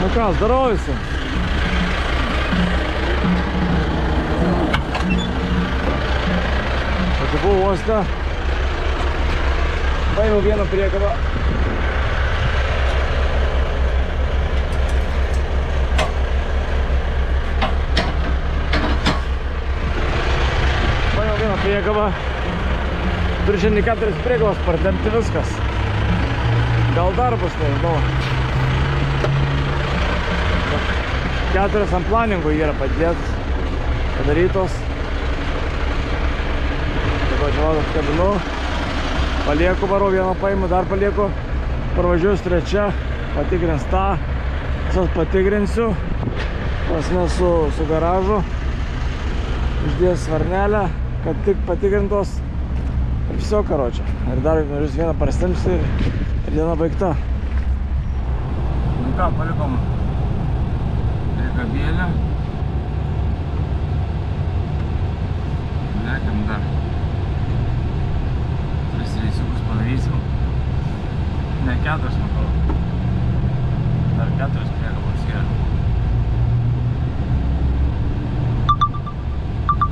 Nu ką, здорово visi. Atibuvau uoste. Paėmiau vieną priekabą. Priekabą. Turiu šiandien 4 priekabas partempti viskas. Gal dar bus, nežinau. 4 ant planingų yra padėtos, padarytos. Taip pat žinau, kabinu. Palieku, varau vieną paimu, dar palieku. Parvažiuosiu trečia, patikrins tą. Visas patikrinsiu. Pasne su garažu. Uždės varnelę, kad tik patikrintos. Ir viso, karočią. Ir dar norės vieną prastemsti ir diena baigta. Nu ką, palikom priekabėlę. Lekiam dar. 3 reisiukus padarysim. Ne 4, matau. Dar 4 priekabos yra.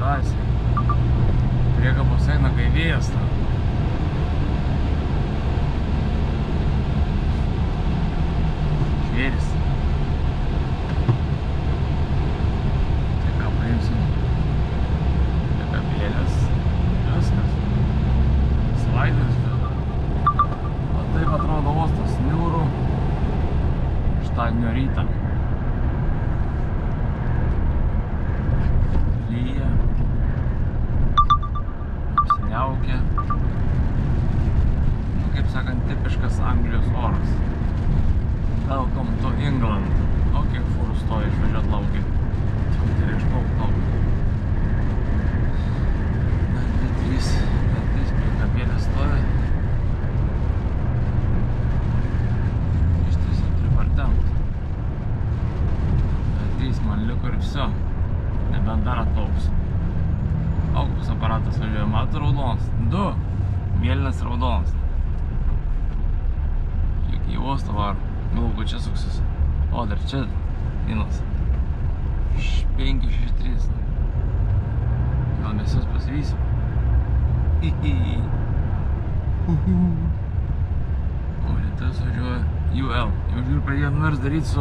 Daisi. Priekabos eina gaivėjas. Žvėris. Tai ką paimsim? Priekabėlės. Viskas. Slaideris tada. O taip atrodo uostas niūrų. Šeštadienio rytą. Lyja. Apsiniaukia. Nu, kaip sakant, tipiškas Anglijos oras. Welcome to England. O kiek fūrų stoja išvažiuot laukia. Tai išplauk laukia. Trys priekabėlės stoja. Ištiesiai turiu partempt. 3 man liko ir viso. Nebent dar atplauksiu. Aukus aparatas važiuoja, mato raudonas. 2. Mėlynas raudonas. Lik į uostą varo. Galvoju, kad čia suksis. O, dar čia vienas. 563. Gal mes jos pasivysim. O, Lietuvos važiuoja UL. Jau žiūrėjau, pradėjom nors daryti su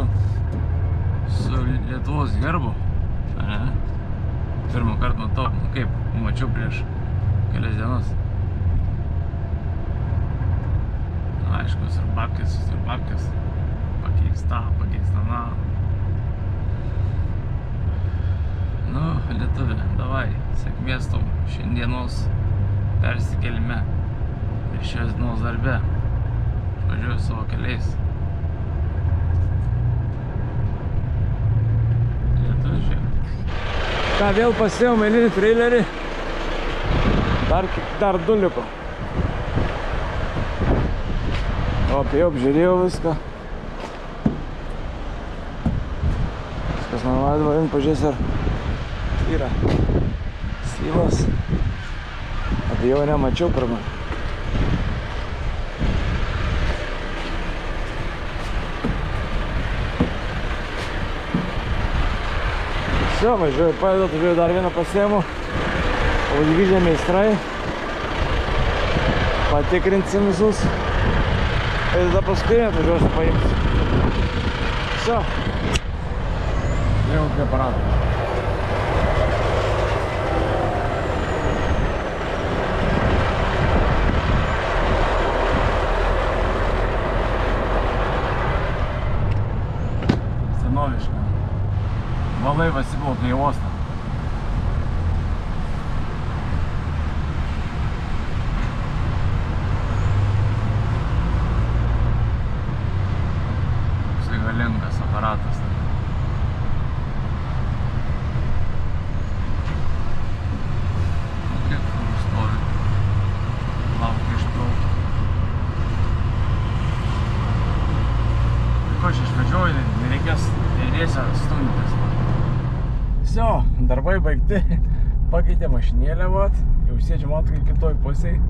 Lietuvos herbu. Ne? Pirmą kartą matau, kaip mačiau prieš kelias dienas. Aiškus, ir babkės. Pakeista, na. Nu, Lietuvė, davai, sėkmės tau šiandienos persikelime ir šios dienos darbe. Važiuoju savo keliais. Lietuvė, žiūrėk. Ką, vėl pasiėmėm eilinį trailerį. Dar 2 liko. O, jau apžiūrėjau viską. Viskas normaliai, dabar pažiūrės, ar yra syvas. Apie jau nemačiau pirmą. Все, važiuoju, padedu, dar vieną pasiėmu. O grįžę meistrai. Patikrinsim visus. Ir tada paskui atvažiuosiu paimti. Все. Jau prie aparato. Senoviška. Laivas įplaukia į uostą. Toksai galingas aparatas. Kiek fūrų stovi. Laukia išplaukti. Ko čia išvedžioju, nereikės eilėse stumdytis. Все, darbai baigti, pakeitė mašinėlę, vat, jau sėdžiu matau kitoj pusėj,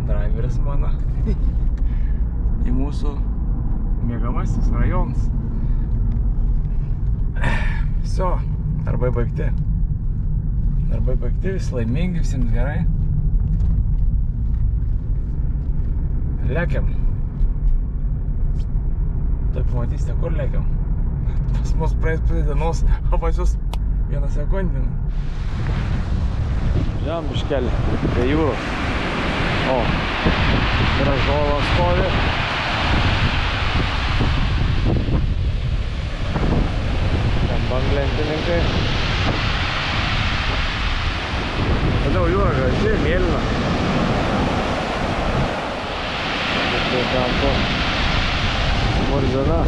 driveris mano, į mūsų mėgamasis rajonas. Viso, darbai baigti. Darbai baigti, visi laimingi, visiems gerai. Lekiam. Taip pamatysite, kur lekiam. Pas mus praeis pusė dienos, o pas jūs vieną sekundinį. Žem biškelį, prie jūros. O, gražuolas stovi. Ten banglentininkai. Toliau jūra graži, mėlyna. Tai ten to Morzina.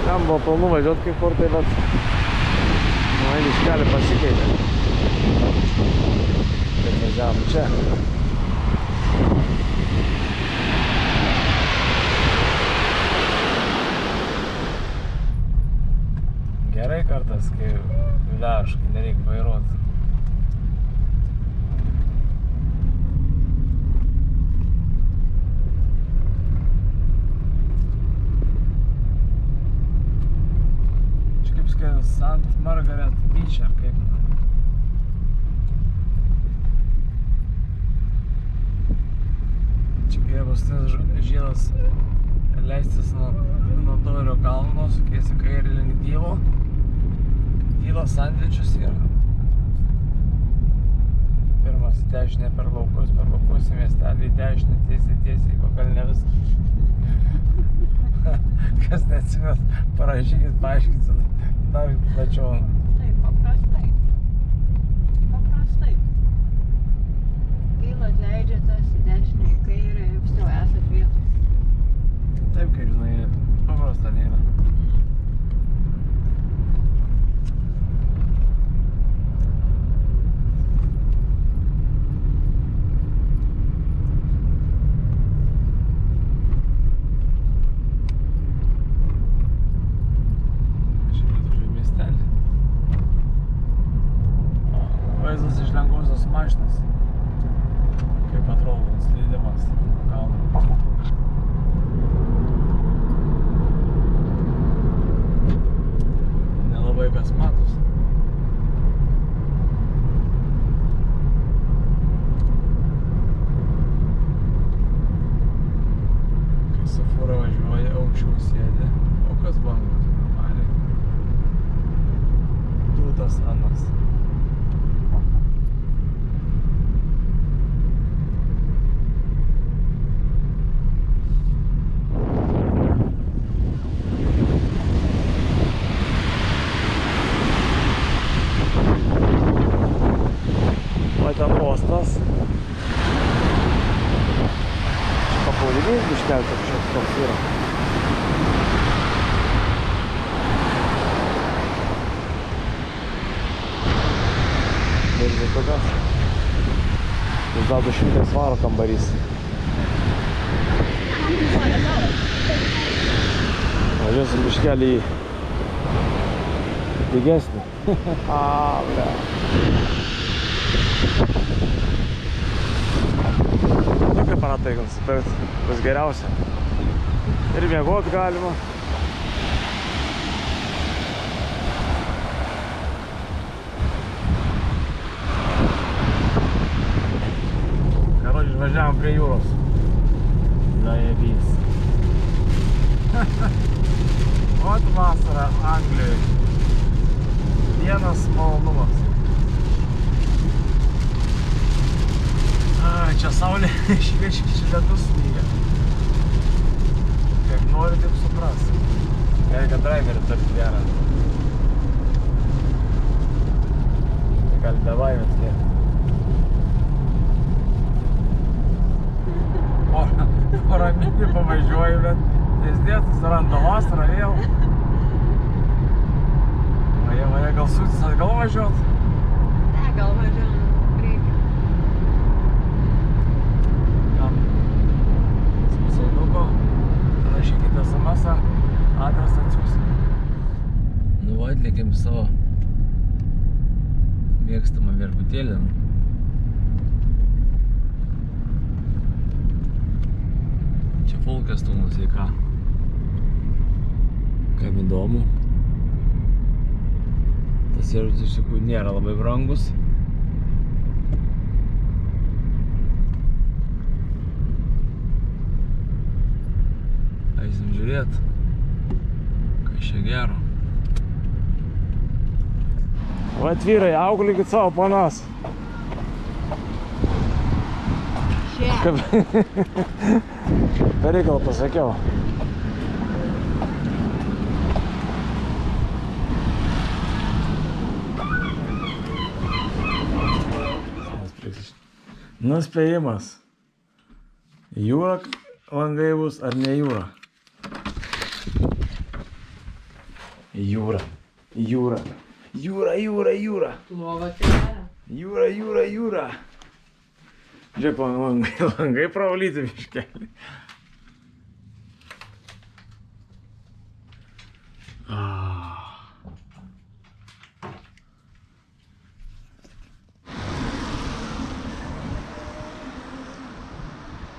Ten buvo planų važiuoti kai kur, tai bet biškelį pasikeitė. Tai važiavom čia. Gerai kartas, kai viliaš, kai nereikia vairuoti. Čia kaip skaitas St. Margaret Beach ar kaip. Čia kai paskutinis žiedas leistis nuo Taurio kalno, sukiesi kairį link Dylo. Dylo sandvičius yra. Pirmas į dešinę per laukus į miestelį, į dešinę, tiesiai į pakalnę viską. Kas neatsimės, parašykit, paaiškinkit, dar plačiau. Taip, paprastai. Paprastai. Dylas leidžiatės į dešinę, į kairę, jūs jau esat vietoj. Taip, kaip žinai, paprasta nėra. Vaizdas iš lengvosios mašinos. Kaip atrodo slydimas kalno. Nelabai kas matos. Kai su fūra važiuoja, aukščiau sėdi. O kas bangos? Normaliai. Tūtas anas. Ten uostas. Čia paplūdimys biškelti, kažkoks toks yra. Irgi tokios. Jis dar 200 svarų kambarys. Važiuosim biškelį į pigesnį. Ble. Tokie aparatai nusipirkti, bus geriausia. Ir miegot galima. Karoči, važiavom prie jūros. Zajebys. Ot vasara Anglijoje. Vienas malonumas. Čia saulė šviečia, čia ledus lyja. Kaip nori, taip supras. Gerai, kad driverį tarp gerą. Tai gali bevaimės kiek. O raminį pavažiuoju, bet tiesdės susiranda vasarą vėl. Vaje, gal sūtis atgal važiuot? Ne, gal važiuojam. Rašykite SMS-ą, adresą atsiųsim. Nu, atlikėm savo mėgstamą viešbutėlį. folkas tu muzika. Kam įdomu. Tas viešbutis iš tikrųjų nėra labai brangus. Eisim žiūrėt, kas čia gero. Vat vyrai, auklykit savo panas. Šiek. Per reikalą pasakiau. Nuspėjimas. Jūra langai bus ar ne jūra? Jūra. Jūra. Jūra, jūra, jūra. Lova kelią. Jūra, jūra, jūra. Žiūrėk, langai pravalyti biškelį.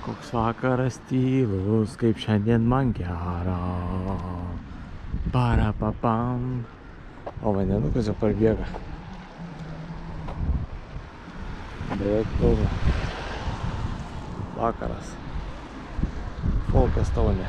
Koks vakaras tylus, kaip šiandien man gera. Parapapam. O vandenukas jau parbėga. Beveik pilna. Vakaras. Folkas Taunė.